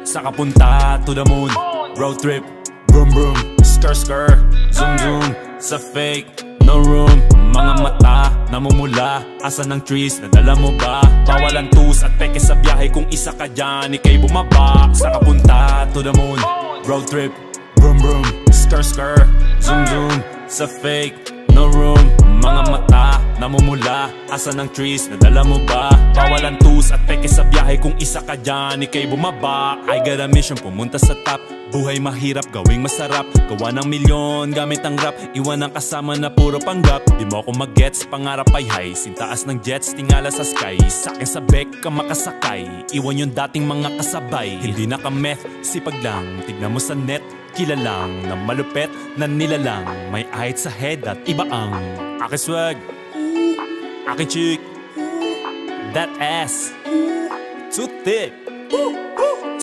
Sa kapunta to the moon, road trip, vroom vroom, skr skr, zoom zoom. Sa fake, no room. Mga mata, namumula, asan ng trees, nadala mo ba? Bawalan tus at peke sa biyahe, kung isa ka dyan, ikay bumaba. Sa kapunta to the moon, road trip, vroom vroom, skr skr, zoom zoom. Sa fake, no room. Mga mata, namumula, asan ng trees, nadala mo ba? Bawalan tus at peke sa biyahe, kung isa ka dyan, ikay bumaba. I got a mission, pumunta sa top. Buhay mahirap, gawing masarap. Gawa ng milyon, gamit ang rap. Iwan ang kasama na puro panggap. Di mo ako mag-gets, pangarap ay high. Sintaas ng jets, tingala sa sky. Sakin sa bek ka makasakay. Iwan yung dating mga kasabay. Hindi naka-meth, sipag lang. Tignan mo sa net, kilalang na malupet na nilalang. May ahit sa head at iba ang aking swag, aking chick, that ass too thick.